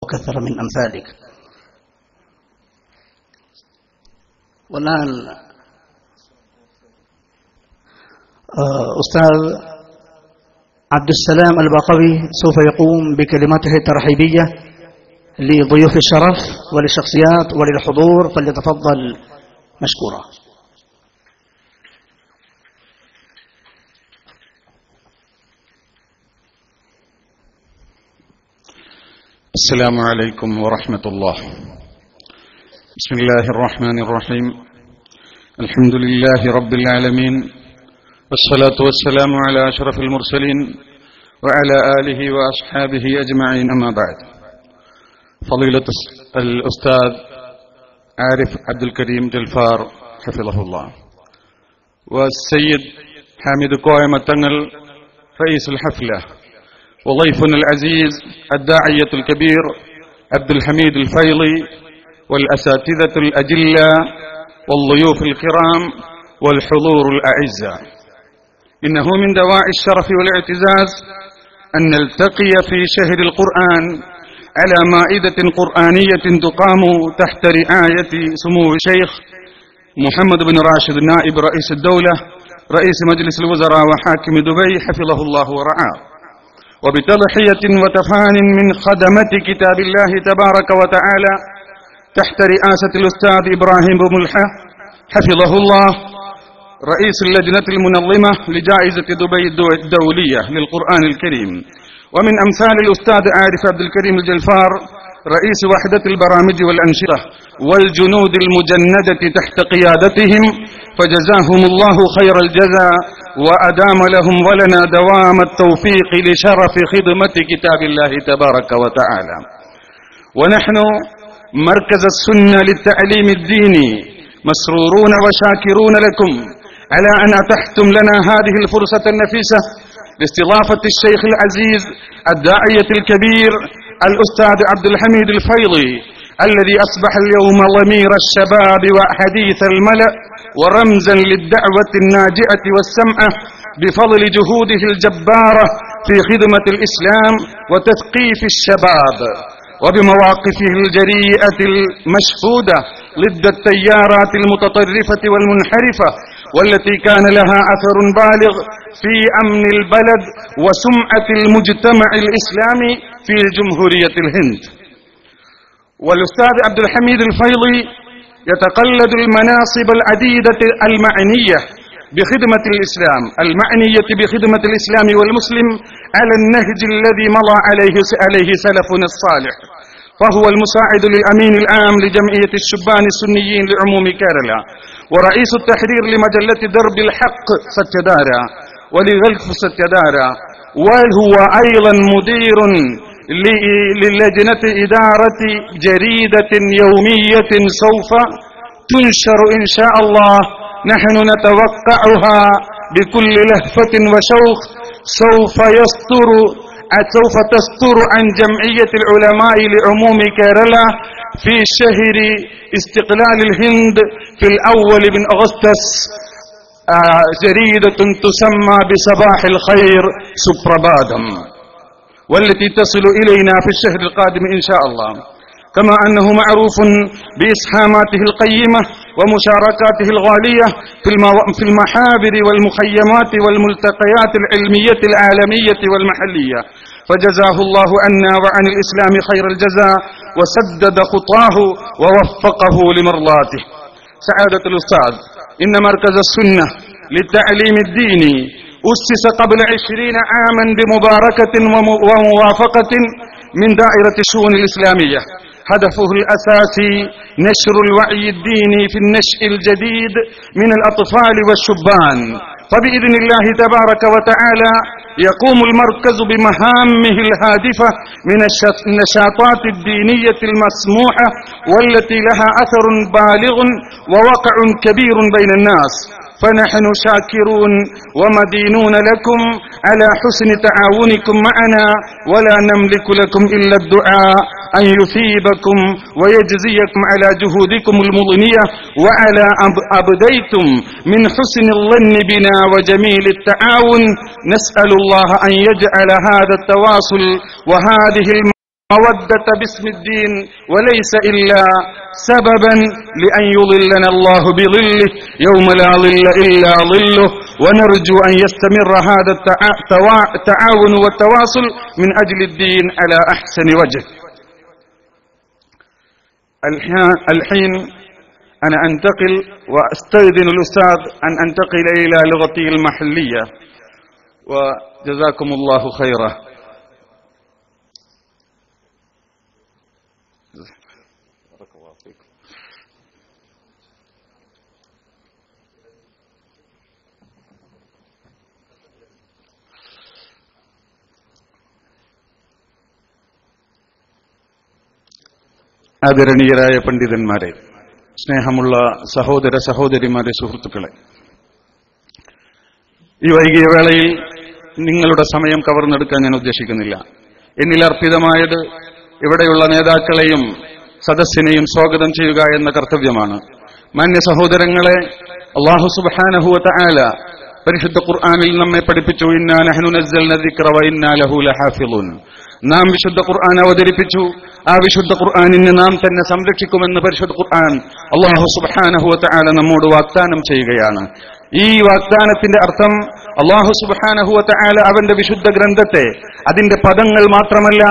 وكثر من أمثالك. والآن أستاذ عبد السلام الباقوي سوف يقوم بكلماته الترحيبية لضيوف الشرف وللشخصيات وللحضور، فليتفضل مشكورا. السلام عليكم ورحمة الله. بسم الله الرحمن الرحيم. الحمد لله رب العالمين، والصلاة والسلام على أشرف المرسلين وعلى آله وأصحابه أجمعين، أما بعد. فضيلة الأستاذ عارف عبد الكريم جلفار حفظه الله، والسيد حامد كويمة تنل رئيس الحفلة، وضيفنا العزيز الداعية الكبير عبد الحميد الفيضي، والأساتذة الأجلاء والضيوف الكرام والحضور الأعزاء. إنه من دواعي الشرف والاعتزاز أن نلتقي في شهر القرآن على مائدة قرآنية تقام تحت رعاية سمو الشيخ محمد بن راشد نائب رئيس الدولة رئيس مجلس الوزراء وحاكم دبي حفظه الله ورعاه، وبتضحية وتفان من خدمة كتاب الله تبارك وتعالى تحت رئاسة الأستاذ إبراهيم بملحة حفظه الله رئيس اللجنة المنظمة لجائزة دبي الدولية للقرآن الكريم. ومن أمثال الأستاذ عارف عبد الكريم الجلفار رئيس وحدة البرامج والأنشطة والجنود المجندة تحت قيادتهم، فجزاهم الله خير الجزاء وأدام لهم ولنا دوام التوفيق لشرف خدمة كتاب الله تبارك وتعالى. ونحن مركز السنة للتعليم الديني مسرورون وشاكرون لكم على أن أتحتم لنا هذه الفرصة النفيسة لاستضافة الشيخ العزيز الداعية الكبير الأستاذ عبد الحميد الفيضي، الذي أصبح اليوم ضمير الشباب وحديث الملأ ورمزا للدعوة الناجعة والسمعة بفضل جهوده الجبارة في خدمة الإسلام وتثقيف الشباب، وبمواقفه الجريئة المشهودة ضد التيارات المتطرفة والمنحرفة، والتي كان لها أثر بالغ في أمن البلد وسمعة المجتمع الإسلامي في جمهورية الهند. والأستاذ عبد الحميد الفيضي يتقلد المناصب العديدة المعنية بخدمة الإسلام، المعنية بخدمة الإسلام والمسلم على النهج الذي مضى عليه سلفنا الصالح، فهو المساعد للأمين العام لجمعية الشبان السنيين لعموم كيرلا، ورئيس التحرير لمجلة درب الحق ستيدارا ولغلف ستيدارا، وهو أيضا مدير للجنة إدارة جريدة يومية سوف تنشر إن شاء الله، نحن نتوقعها بكل لهفة وشوق، سوف تستر عن جمعية العلماء لعموم كيرلا في شهر استقلال الهند في الأول من أغسطس جريدة تسمى بصباح الخير سبربادم، والتي تصل إلينا في الشهر القادم إن شاء الله. كما أنه معروف بإسهاماته القيمة ومشاركاته الغالية في المحابر والمخيمات والملتقيات العلمية العالمية والمحلية، فجزاه الله عنا وعن الإسلام خير الجزاء وسدد خطاه ووفقه لمرضاته. سعادة الأستاذ، إن مركز السنة للتعليم الديني أسس قبل 20 عاما بمباركة وموافقة من دائرة الشؤون الإسلامية، هدفه الأساسي نشر الوعي الديني في النشء الجديد من الأطفال والشبان، فبإذن الله تبارك وتعالى يقوم المركز بمهامه الهادفة من النشاطات الدينية المسموحة والتي لها أثر بالغ ووقع كبير بين الناس، فنحن شاكرون ومدينون لكم على حسن تعاونكم معنا، ولا نملك لكم إلا الدعاء أن يثيبكم ويجزيكم على جهودكم المضنية وعلى أبديتم من حسن الظن بنا وجميل التعاون. نسأل الله أن يجعل هذا التواصل وهذه مودة باسم الدين وليس إلا سببا لأن يضلنا الله بظله يوم لا ظل إلا ظله ونرجو أن يستمر هذا التعاون والتواصل من أجل الدين على أحسن وجه. الحين أنا أنتقل وأستأذن الأستاذ أن أنتقل إلى لغتي المحلية وجزاكم الله خيرا. ആദരണീയരായ പണ്ഡിതന്മാരെ, സ്നേഹമുള്ള സഹോദര സഹോദരിമാരെ, സുഹൃത്തുക്കളെ, ഈ വൈകിയ വേളയിൽ നിങ്ങളുടെ സമയം കവർന്നെടുക്കാൻ ഞാൻ ഉദ്ദേശിക്കുന്നില്ല. എന്നിൽ അർപ്പിതമായത് ഇവിടെയുള്ള നേതാക്കളെയും സദസ്സിനെയും സ്വാഗതം ചെയ്യുക എന്ന കർത്തവ്യമാണ്. മാന്യ സഹോദരങ്ങളെ, അല്ലാഹു സുബ്ഹാനഹു വ തആല പരിശുദ്ധ ഖുർആനിൽ നമ്മെ പഠിപ്പിച്ചു, ഇന്നാ നഹ്നു നസ്സൽന ദിക്റ വ ഇന്നാ ലഹു ലഹാഫിളൂൻ. നാം വിശുദ്ധ ഖുർആൻ അവതരിപ്പിച്ചു, ആ വിശുദ്ധ ഖുർആനിനെ നാം തന്നെ സംരക്ഷിക്കുമെന്ന് പരിശുദ്ധ ഖുർആൻ അല്ലാഹു സുബ്ഹാനഹു വ തആല നമ്മോട് വാഗ്ദാനം ചെയ്യുകയാണ്. ഈ വാഗ്ദാനത്തിന്റെ അർത്ഥം അല്ലാഹു സുബ്ഹാനഹു വ തആല അവന്റെ വിശുദ്ധ ഗ്രന്ഥത്തെ അതിന്റെ പദങ്ങൾ മാത്രമല്ല,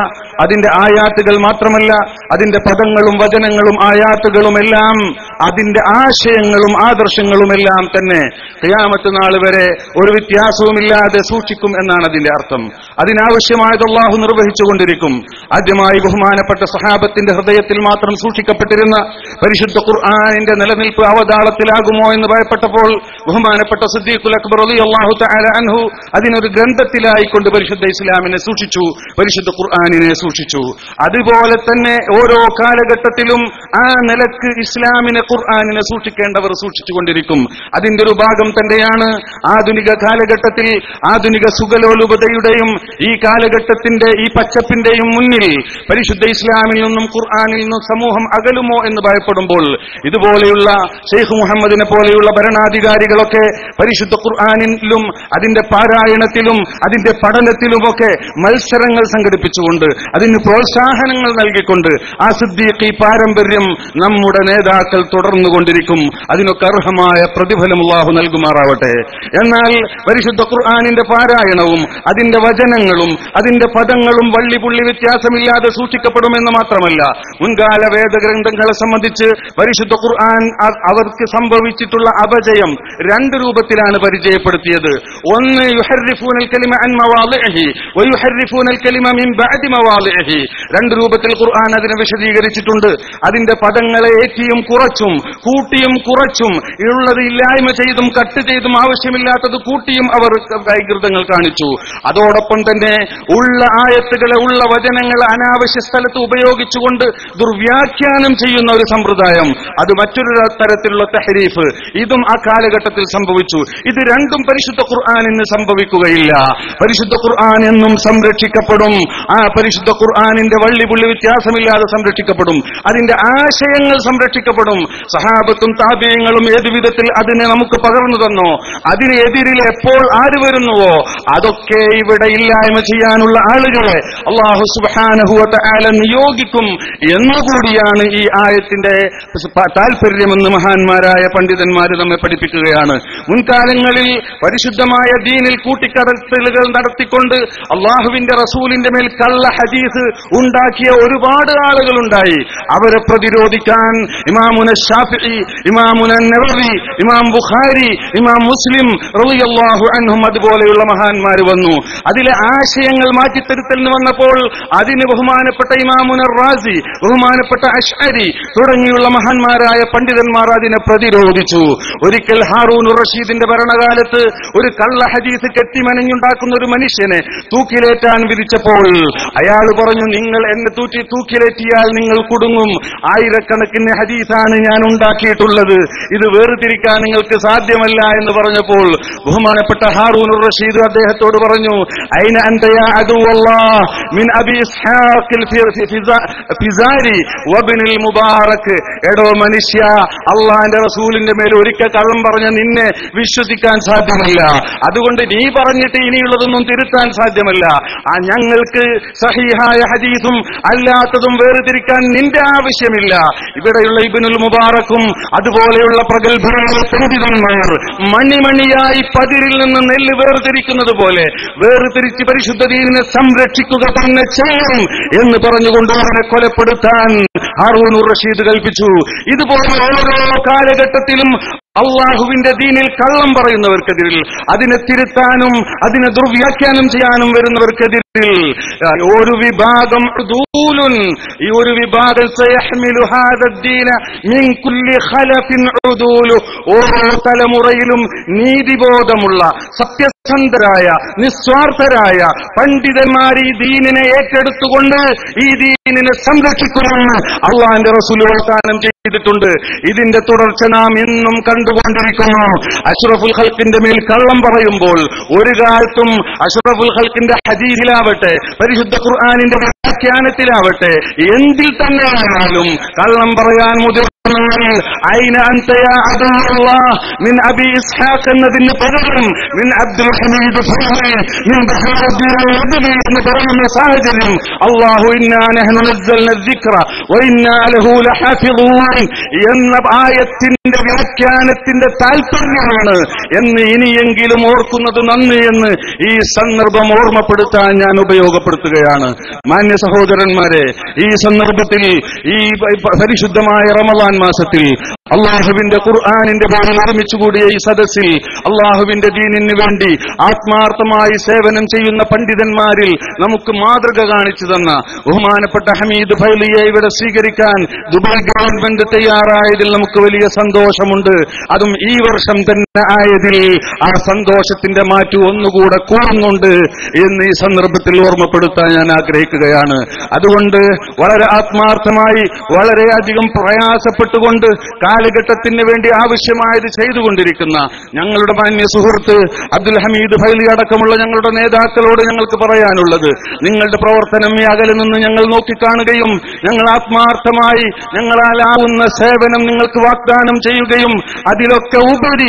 അതിന്റെ ആയാത്തുകൾ മാത്രമല്ല, അതിന്റെ പദങ്ങളും വചനങ്ങളും ആയാത്തുകളുമെല്ലാം അതിന്റെ ആശയങ്ങളും ആദർശങ്ങളുമെല്ലാം തന്നെ ഖിയാമത്ത് നാൾ വരെ ഒരു വ്യത്യാസവുമില്ലാതെ സൂക്ഷിക്കും എന്നാണ് അതിന്റെ അർത്ഥം. അതിനാവശ്യമായത് അല്ലാഹു നിർവഹിച്ചുകൊണ്ടിരിക്കും. ആദ്യമായി ബഹുമാനപ്പെട്ട സഹാബത്തിന്റെ ഹൃദയത്തിൽ മാത്രം സൂക്ഷിക്കപ്പെട്ടിരുന്ന പരിശുദ്ധ ഖുർആനിന്റെ നിലനിൽപ്പ് അവതാളത്തിലാകുമോ എന്ന് ഭയപ്പെട്ടപ്പോൾ ബഹുമാനപ്പെട്ട സിദ്ദീഖുൽ അക്ബർ റളിയല്ലാഹു തആല അൻഹു അതിനൊരു ഗ്രന്ഥത്തിലായിക്കൊണ്ട് പരിശുദ്ധ ഇസ്ലാമിനെ സൂക്ഷിച്ചു, പരിശുദ്ധ ഖുർആനിനെ സൂക്ഷിച്ചു. അതുപോലെ തന്നെ ഓരോ കാലഘട്ടത്തിലും ആ നിലക്ക് ഇസ്ലാമിനെ ഖുർആനിനെ സൂക്ഷിക്കേണ്ടവർ സൂക്ഷിച്ചുകൊണ്ടിരിക്കും. അതിന്റെ ഒരു ഭാഗം തന്നെയാണ് ആധുനിക കാലഘട്ടത്തിൽ ആധുനിക സുഖലോലുപതയുടെയും ഈ കാലഘട്ടത്തിന്റെ ഈ പച്ചപ്പിന്റെയും മുന്നിൽ പരിശുദ്ധ ഇസ്ലാമിൽ നിന്നും ഖുർആനിൽ നിന്നും സമൂഹം അകലുമോ എന്ന് ഭയപ്പെടുമ്പോൾ ഇതുപോലെയുള്ള ഷെയ്ഖ് മുഹമ്മദിനെ പോലെയുള്ള ഭരണാധികാരികളൊക്കെ പരിശുദ്ധ ഖുർആനിലും അതിന്റെ പാരായണത്തിലും അതിന്റെ പഠനത്തിലുമൊക്കെ മത്സരങ്ങൾ സംഘടിപ്പിച്ചുകൊണ്ട് അതിന് പ്രോത്സാഹനങ്ങൾ നൽകിക്കൊണ്ട് ആ സിദ്ദീഖി പാരമ്പര്യം നമ്മുടെ നേതാക്കൾ തുടർന്നുകൊണ്ടിരിക്കും. അതിനൊക്കെ അർഹമായ പ്രതിഫലം അല്ലാഹു നൽകുമാറാവട്ടെ. എന്നാൽ പരിശുദ്ധ ഖുർആനിന്റെ പാരായണവും അതിന്റെ വചനങ്ങളും അതിന്റെ പദങ്ങളും വള്ളിപുള്ളി വ്യത്യാസമില്ലാതെ സൂക്ഷിക്കപ്പെടുമെന്ന് മാത്രമല്ല, മുൻകാല വേദഗ്രന്ഥങ്ങളെ സംബന്ധിച്ച് പരിശുദ്ധ ഖുർആൻ അവർക്ക് സംഭവിച്ചിട്ടുള്ള അപജയം രണ്ട് രൂപത്തിലാണ് പരിചയപ്പെടുത്തിയത്. ഒന്ന്, യുഹർരിഫൂനൽ കലിമ അൻ മവാളിഇഹി വയുഹർരിഫൂനൽ കലിമ മിൻ ബഅദി മവാളിഇഹി. രണ്ട് രൂപത്തിൽ ഖുർആൻ അതിനെ വിശദീകരിച്ചിട്ടുണ്ട്. അതിന്റെ പദങ്ങളെ ഏറ്റിയും കുറച്ചും കൂട്ടിയും കുറച്ചും ഉള്ളത് ഇല്ലായ്മ ചെയ്തും കട്ട് ചെയ്തും ആവശ്യമില്ലാത്തത് കൂട്ടിയും അവർ വൈകൃതങ്ങൾ കാണിച്ചു. അതോടൊപ്പം തന്നെ ഉള്ള ആയത്തുകളെ ഉള്ള വചനങ്ങൾ അനാവശ്യ സ്ഥലത്ത് ഉപയോഗിച്ചുകൊണ്ട് ദുർവ്യാഖ്യാനം ചെയ്യുന്ന ഒരു സമ്പ്രദായം, അത് മറ്റൊരു തരത്തിലുള്ള തഹരീഫ്, ഇതും ആ കാലഘട്ടത്തിൽ സംഭവിച്ചു. ഇത് രണ്ടും പരിശുദ്ധ ഖുർആനിന് സംഭവിക്കുകയില്ല. പരിശുദ്ധ ഖുർആൻ എന്നും സംരക്ഷിക്കപ്പെടും. ആ പരിശുദ്ധ ഖുർആനിന്റെ വള്ളിപുള്ളി വ്യത്യാസമില്ലാതെ സംരക്ഷിക്കപ്പെടും. അതിന്റെ ആശയങ്ങൾ സംരക്ഷിക്കപ്പെടും. സഹാബത്തും താബിഈങ്ങളും ഏതു വിധത്തിൽ അതിനെ നമുക്ക് പകർന്നു തന്നോ, അതിനെതിരിൽ എപ്പോൾ ആര് വരുന്നുവോ അതൊക്കെ ഇവിടെ ഇല്ലായ്മ ചെയ്യാനുള്ള ആളുകളെ അല്ലാഹു സുബ്ഹാനഹു വ തആല നിയോഗിക്കും എന്നുകൂടിയാണ് ഈ ആയത്തിന്റെ താൽപര്യമെന്ന് മഹാന്മാരായ പണ്ഡിതന്മാർ നമ്മെ പഠിപ്പിക്കുകയാണ്. മുൻകാലങ്ങളിൽ പരിശുദ്ധമായ ദീനിൽ കൂട്ടിക്കടത്തലുകൾ നടത്തിക്കൊണ്ട് അള്ളാഹുവിന്റെ റസൂലിന്റെ മേൽ കള്ള ഹദീസ് ഉണ്ടാക്കിയ ഒരുപാട് ആളുകളുണ്ടായി. അവരെ പ്രതിരോധിക്കാൻ ഇമാമുന ശാഫിഈ, ഇമാമുന നവവി, ഇമാം ബുഖാരി, ഇമാം മുസ്ലിം റളിയല്ലാഹു അൻഹും അതുപോലെയുള്ള മഹാന്മാർ വന്നു. അതിലെ ആശയങ്ങൾ മാറ്റിത്തിരുത്തലിന് വന്നപ്പോൾ അതിന് ബഹുമാനപ്പെട്ട ഇമാമുന റാസി, ബഹുമാനപ്പെട്ട അശ്അരി തുടങ്ങിയുള്ള മഹാന്മാരായ പണ്ഡിതന്മാർ അതിനെ പ്രതിരോധിച്ചു. ഒരിക്കൽ ഹാറൂനുർ റഷീദിന്റെ ഭരണകാലത്ത് ഒരു കള്ള ഹദീസ് കെട്ടിമനഞ്ഞുണ്ടാക്കുന്ന ഒരു മനുഷ്യനെ തൂക്കിലേറ്റാൻ വിധിച്ചപ്പോൾ അയാൾ പറഞ്ഞു, നിങ്ങൾ എന്നെ തൂക്കിലേറ്റിയാൽ നിങ്ങൾ കുടുങ്ങും. ആയിരക്കണക്കിന് ഹദീസാണ് ഞാൻ ഉണ്ടാക്കിയിട്ടുള്ളത്, ഇത് വേർതിരിക്കാൻ നിങ്ങൾക്ക് സാധ്യമല്ല എന്ന് പറഞ്ഞപ്പോൾ ബഹുമാനപ്പെട്ട ഹാറൂനുർ റഷീദ് അദ്ദേഹത്തോട് പറഞ്ഞു, ഐന അൻത യാ അദുവല്ലാഹ് മിൻ അബി ഇസ്ഹാഖിൽ ഫിസാരി വബ്നിൽ മുബാറക്. എടോ മനുഷ്യ, അള്ളാന്റെ റസൂലിന്റെ മേൽ ഒരിക്കൽ കള്ളം പറഞ്ഞ നിന്നെ വിശ്വസിക്കാൻ സാധ്യമല്ല. അതുകൊണ്ട് നീ പറഞ്ഞിട്ട് ഇനിയുള്ളതൊന്നും തിരുത്താൻ സാധ്യമല്ല. ഞങ്ങൾക്ക് സഹീഹ സഹിഹായ ഹദീസും അല്ലാത്തതും വേർതിരിക്കാൻ നിന്റെ ആവശ്യമില്ല. ഇവിടെയുള്ള ഇബ്നുൽ മുബാറക്കും അതുപോലെയുള്ള പ്രഗത്ഭരായ പണ്ഡിതന്മാർ മണിമണിയായി പതിരിൽ നിന്ന് നെല്ല് വേർതിരിക്കുന്നത് പോലെ വേർതിരിച്ച് പരിശുദ്ധ ദീനിനെ സംരക്ഷിക്കുക തന്നെ ചെയ്യും എന്ന് പറഞ്ഞുകൊണ്ട് അവരെ കൊലപ്പെടുത്താൻ ഹാറൂനുർ റഷീദ് കൽപ്പിച്ചു. ഇതുപോലെ ഓരോ കാലഘട്ടത്തിലും അള്ളാഹുവിന്റെ ദീനിൽ കള്ളം പറയുന്നവർക്കെതിരിൽ, അതിനെ തിരുത്താനും അതിനെ ദുർവ്യാഖ്യാനം ചെയ്യാനും വരുന്നവർക്കെതിരിൽ ഒരു വിഭാഗം ഉദൂലുൻ, ഈ ഒരു വിഭാഗം സയഹ്മിലു ഹാദദ്ദീന മിൻ കുല്ലി ഖലഫിൻ ഉദൂലു, ഓരോ തലമുറയിലും നീതിബോധമുള്ള സത്യസന്ധരായ നിസ്വാർത്ഥരായ പണ്ഡിതന്മാർ ഈ ദീനിനെ ഏറ്റെടുത്തുകൊണ്ട് ഈ ദീനിനെ സംരക്ഷിക്കുമെന്ന് അള്ളാഹിന്റെ റസൂൽ വാഗ്ദാനം ചെയ്തിട്ടുണ്ട്. ഇതിന്റെ തുടർച്ച നാം ഇന്നും കണ്ടുകൊണ്ടിരിക്കുന്നു. അഷ്റഫുൽ ഖൽഖിന്റെ മേൽ കള്ളം പറയുമ്പോൾ ഒരു കാലത്തും അഷ്റഫുൽ ഖൽഖിന്റെ ഹദീസിലാവട്ടെ പരിശുദ്ധ ഖുർആനിന്റെ വ്യാഖ്യാനത്തിലാവട്ടെ എന്തിൽ തന്നെയായാലും കള്ളം പറയാൻ മുതിർന്നവരിൽ ഐന അൻത യാ അബ്ദുല്ലാഹ് മിൻ അബി ഇസ്ഹാഖ് എന്നതിന് പകരം മിൻ അബ്ദുൽ ഹമീദ് ഫഹ്മി മിൻ ബഹാറുദ്ദീൻ അൽ-അദ്ബി എന്ന് പറയുന്ന സാഹചര്യം അല്ലാഹു ഇന്നാ നഹ്നു നസ്സൽന الذിക്റ വഇന്നാ ലഹു ലഹാഫിളൂൻ എന്ന ആയത്തിന്റെ വ്യാഖ്യാനത്തിന്റെ താൽപര്യമാണ് എന്ന് ഇനിയെങ്കിലും ഓർക്കുന്നത് നന്ദി എന്ന് ഈ സന്ദർഭം ഓർമ്മപ്പെടുത്താൻ ഞാൻ ഉപയോഗപ്പെടുത്തുകയാണ്. മാന്യ സഹോദരന്മാരെ, ഈ സന്ദർഭത്തിൽ ഈ പരിശുദ്ധമായ റമളാൻ മാസത്തിൽ അള്ളാഹുവിന്റെ ഖുർആനിന്റെ പേരിൽ ഒരുമിച്ചുകൂടിയ ഈ സദസ്സിൽ അള്ളാഹുവിന്റെ ദീനിന് വേണ്ടി ആത്മാർത്ഥമായി സേവനം ചെയ്യുന്ന പണ്ഡിതന്മാരിൽ നമുക്ക് മാതൃക കാണിച്ചു തന്ന ബഹുമാനപ്പെട്ട ഹമീദ് ഫൈലിയെ ഇവിടെ സ്വീകരിക്കാൻ ദുബായ് ഗവൺമെന്റ് തയ്യാറായതിൽ നമുക്ക് വലിയ സന്തോഷമുണ്ട്. അതും ഈ വർഷം തന്നെ ആയതിൽ ആ സന്തോഷത്തിന്റെ മാറ്റു ഒന്നുകൂടെ കൂടുന്നുണ്ട് എന്ന് ഈ സന്ദർഭത്തിൽ ഓർമ്മപ്പെടുത്താൻ ഞാൻ ആഗ്രഹിക്കുകയാണ്. അതുകൊണ്ട് വളരെ ആത്മാർത്ഥമായി വളരെയധികം പ്രയാസപ്പെട്ടുകൊണ്ട് കാലഘട്ടത്തിന് വേണ്ടി ആവശ്യമായത് ചെയ്തുകൊണ്ടിരിക്കുന്ന ഞങ്ങളുടെ മാന്യ സുഹൃത്ത് അബ്ദുൽ ഹമീദ് ഫൈലി അടക്കമുള്ള ഞങ്ങളുടെ നേതാക്കളോട് ഞങ്ങൾക്ക് പറയാനുള്ളത്, നിങ്ങളുടെ പ്രവർത്തനം ഈ അകലെ നിന്ന് ഞങ്ങൾ നോക്കിക്കാണുകയും ഞങ്ങൾ ആത്മാർത്ഥമായി ഞങ്ങളാലാവുന്ന സേവനം നിങ്ങൾക്ക് വാഗ്ദാനം ചെയ്യുകയും അതിലൊക്കെ ഉപരി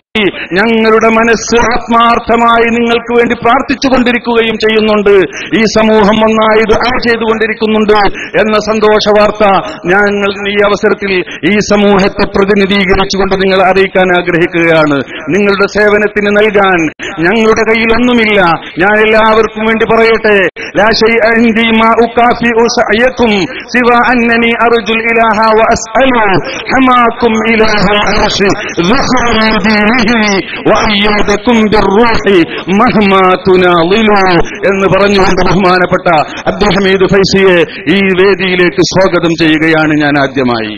ഞങ്ങളുടെ മനസ്സ് ആത്മാർത്ഥമായി നിങ്ങൾക്ക് വേണ്ടി പ്രാർത്ഥിച്ചുകൊണ്ടിരിക്കുകയും ചെയ്യുന്നുണ്ട്. ഈ സമൂഹം ഒന്നായി ദുആ ചെയ്തുകൊണ്ടിരിക്കുന്നുണ്ട് എന്ന സന്തോഷ വാർത്ത ഞങ്ങൾ ഈ അവസരത്തിൽ ഈ സമൂഹത്തെ പ്രതിനിധീകരിച്ചുകൊണ്ട് നിങ്ങളെ അറിയിക്കാൻ ആഗ്രഹിക്കുകയാണ്. നിങ്ങളുടെ സേവനത്തിന് നൽകാൻ ഞങ്ങളുടെ കയ്യിലൊന്നുമില്ല. ഞാൻ എല്ലാവർക്കും വേണ്ടി പറയട്ടെ, ലാ ശൈഅ ഇൻദി മാ ഉകാഫിഉ സഅയകും സിവാ അന്നനി അർജുൽ ഇലാഹ വഅസ്അലു ഹമാകും ഇലാഹൽ അർശി ദുഖറദീനി വഅയ്യദകും ബിർറൂഹി മഹ്മാ തുനാളിലു എന്ന് പറഞ്ഞുകൊണ്ട് ബഹുമാനപ്പെട്ട അബ്ദുൽ ഹമീദ് ഫൈസിയെ ഈ വേദിയിലേക്ക് സ്വാഗതം ചെയ്യുകയാണ് ഞാൻ ആദ്യമായി.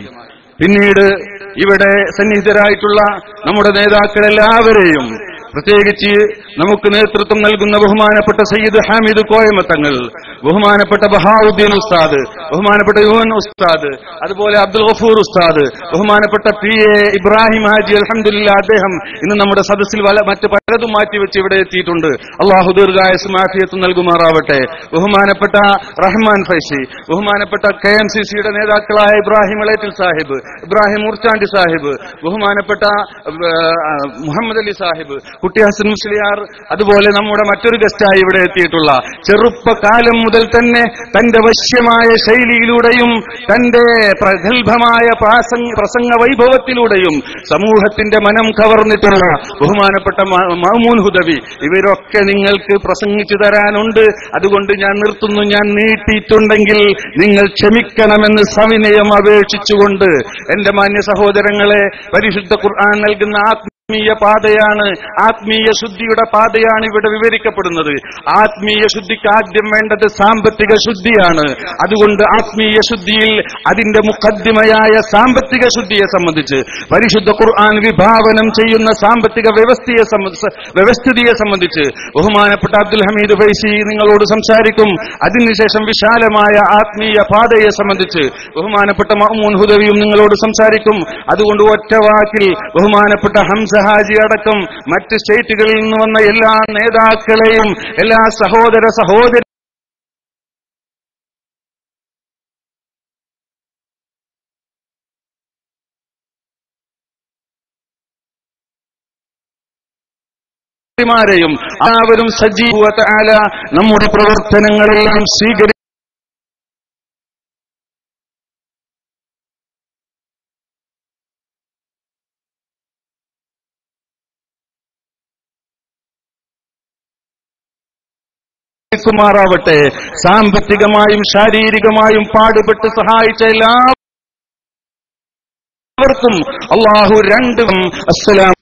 പിന്നീട് ഇവിടെ സന്നിഹിതരായിട്ടുള്ള നമ്മുടെ നേതാക്കളെല്ലാവരെയും, പ്രത്യേകിച്ച് നമുക്ക് നേതൃത്വം നൽകുന്ന ബഹുമാനപ്പെട്ട സയ്യിദ് ഹാമിദ് കോയമത്തങ്ങൾ, ബഹുമാനപ്പെട്ട ബഹാവുദ്ദീൻ ഉസ്താദ്, ബഹുമാനപ്പെട്ട യുവൻ ഉസ്താദ്, അതുപോലെ അബ്ദുൽ ഗഫൂർ ഉസ്താദ്, ബഹുമാനപ്പെട്ട PA ഇബ്രാഹിം ഹാജി, അൽഹംദുലില്ലാ അദ്ദേഹം ഇന്ന് നമ്മുടെ സദസ്സിൽ മറ്റ് പലതും മാറ്റിവെച്ച് ഇവിടെ എത്തിയിട്ടുണ്ട്. അള്ളാഹു ദീർഘായുസ്സും ആഫിയത്തും നൽകുമാറാവട്ടെ. ബഹുമാനപ്പെട്ട റഹ്മാൻ ഫൈസി, ബഹുമാനപ്പെട്ട KMCCയുടെ നേതാക്കളായ ഇബ്രാഹിം ഇളയത്തിൽ സാഹിബ്, ഇബ്രാഹിം മൂർച്ചാണ്ടി സാഹിബ്, ബഹുമാനപ്പെട്ട മുഹമ്മദ് അലി സാഹിബ്, കുട്ടി ഹസൻ മുസ്ലിയാർ, അതുപോലെ നമ്മുടെ മറ്റൊരു ഗസ്റ്റായി ഇവിടെ എത്തിയിട്ടുള്ള ചെറുപ്പകാലം മുതൽ തന്നെ തന്റെ വശ്യമായ ശൈലിയിലൂടെയും തന്റെ പ്രഗത്ഭമായ പ്രസംഗ വൈഭവത്തിലൂടെയും സമൂഹത്തിന്റെ മനം കവർന്നിട്ടുള്ള ബഹുമാനപ്പെട്ട മഅ്മൂൻ ഹുദവി, ഇവരൊക്കെ നിങ്ങൾക്ക് പ്രസംഗിച്ചു തരാനുണ്ട്. അതുകൊണ്ട് ഞാൻ നിർത്തുന്നു. ഞാൻ നീട്ടിയിട്ടുണ്ടെങ്കിൽ നിങ്ങൾ ക്ഷമിക്കണമെന്ന് സവിനയം അപേക്ഷിച്ചുകൊണ്ട് എന്റെ മാന്യ സഹോദരങ്ങളെ, പരിശുദ്ധ ഖുർആൻ നൽകുന്ന ആത്മീയ പാതയാണ്, ആത്മീയ ശുദ്ധിയുടെ പാതയാണ് ഇവിടെ വിവരിക്കപ്പെടുന്നത്. ആത്മീയ ശുദ്ധിക്ക് ആദ്യം വേണ്ടത് സാമ്പത്തിക ശുദ്ധിയാണ്. അതുകൊണ്ട് ആത്മീയ ശുദ്ധിയിൽ അതിന്റെ മുഖദ്ദിമയായ സാമ്പത്തിക ശുദ്ധിയെ സംബന്ധിച്ച് പരിശുദ്ധ ഖുർആൻ വിഭാവനം ചെയ്യുന്ന സാമ്പത്തിക വ്യവസ്ഥിതിയെ സംബന്ധിച്ച് ബഹുമാനപ്പെട്ട അബ്ദുൽ ഹമീദ് ഫൈസി നിങ്ങളോട് സംസാരിക്കും. അതിനുശേഷം വിശാലമായ ആത്മീയ പാതയെ സംബന്ധിച്ച് ബഹുമാനപ്പെട്ട മഅ്മൂൻ ഹുദവിയും നിങ്ങളോട് സംസാരിക്കും. അതുകൊണ്ട് ഒറ്റ വാക്കിൽ ബഹുമാനപ്പെട്ട ഹംസ ഹാജി അടക്കം മറ്റ് സ്റ്റേറ്റുകളിൽ നിന്ന് വന്ന എല്ലാ നേതാക്കളെയും എല്ലാ സഹോദര സഹോദരിമാരെയും എല്ലാവരും സജീവ നമ്മുടെ പ്രവർത്തനങ്ങളെല്ലാം സ്വീകരിച്ചു ുമാറാവട്ടെ. സാമ്പത്തികമായും ശാരീരികമായും പാടുപെട്ട് സഹായിച്ച എല്ലാവർക്കും അല്ലാഹു രണ്ടും അസ്സലാം